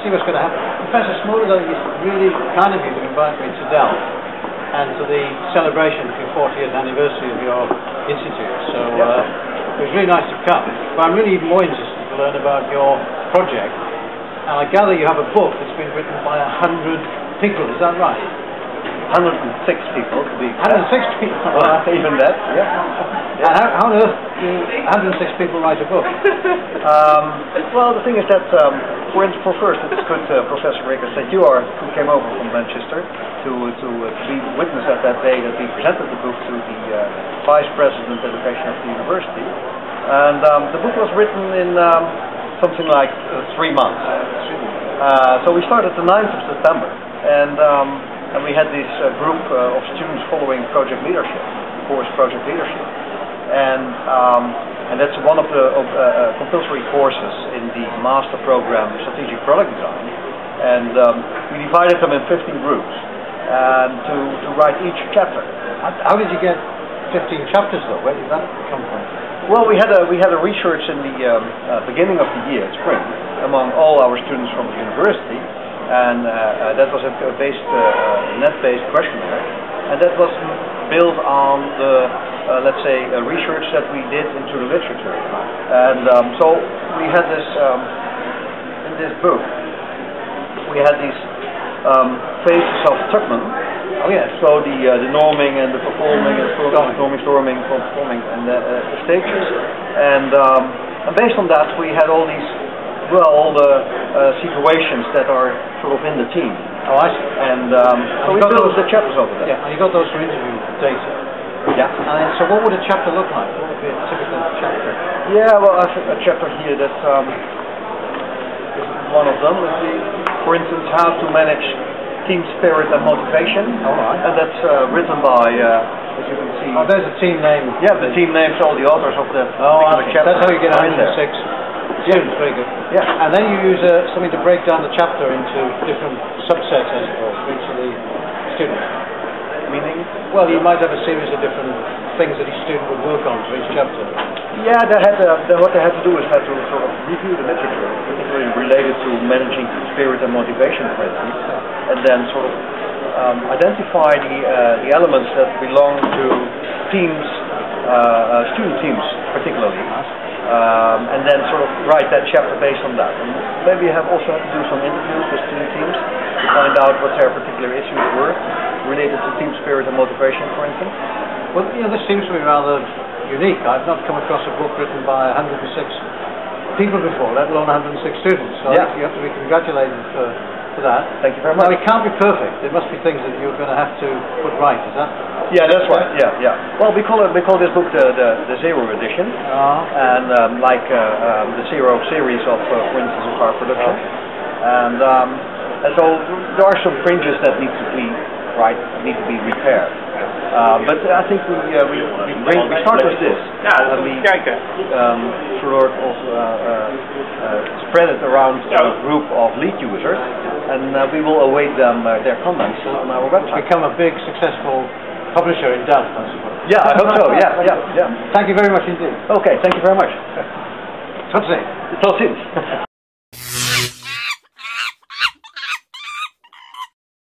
see what's going to happen. Professor Smoller, it's really kind of you to invite me to Delft and to the celebration of your 40th anniversary of your institute. So it was really nice to come. But I'm really even more interested to learn about your project. And I gather you have a book that's been written by 100 people. Is that right? 106 people to be 106 people. Even that, yeah. How on earth do 106 people write a book? Well, the thing is that, for first, it's good, Professor Rickers, that you came over from Manchester to be witness at that day that we presented the book to the Vice President of Education of the University. And the book was written in something like 3 months. So we started the 9th of September, and we had this group of students following project leadership, course project leadership, and that's one of the compulsory courses in the master program Strategic Product Design, and we divided them in 15 groups and to write each chapter. How did you get 15 chapters though? Where did that come from? Well, we had a research in the beginning of the year, spring, among all our students from the university. And that was a net-based questionnaire, and that was built on the, let's say, research that we did into the literature. And so we had this, in this book, we had these phases of Tuckman. Oh yes. So the norming and the performing and norming, storming, performing, and the stages. And based on that, we had all these. Well, all the situations that are sort of in the team. Oh, I see. And so we built the chapters over there. Yeah, and you got those from interview data. Yeah. And so what would a chapter look like? What would be a typical chapter? Yeah, well, a chapter here that's one of them. For instance, how to manage team spirit and motivation. All right. And that's written by, as you can see. Oh, there's a team name. Yeah, the team names, all the authors of the chapter. That's how you get 106. Students, very good. Yeah. And then you use something to break down the chapter into different subsets, I suppose, for each of the students. Meaning? Well, you might have a series of different things that each student would work on for each chapter. Yeah, what they had to do is had to sort of review the literature, particularly related to managing spirit and motivation, for instance, and then sort of identify the elements that belong to teams, student teams particularly. And then sort of write that chapter based on that. And maybe you also have to do some interviews with student teams to find out what their particular issues were related to team spirit and motivation, for instance. Well, you know, this seems to be rather unique. I've not come across a book written by 106 people before, let alone 106 students. So I think you have to be congratulated for that. Thank you very much. Now, it can't be perfect. There must be things that you're going to have to put right, is that? Yeah, that's right. Yeah. Well, we call this book the Zero Edition, and the Zero series of, for instance, of our production. And so there are some fringes that need to be repaired. But I think we start with this. And we sort of spread it around a group of lead users, and we will await their comments on our website. Become a big, successful publisher in Delft, I suppose. Yeah, I hope so. Yeah. Thank you very much indeed. Okay, thank you very much. Tot ziens. Tot ziens.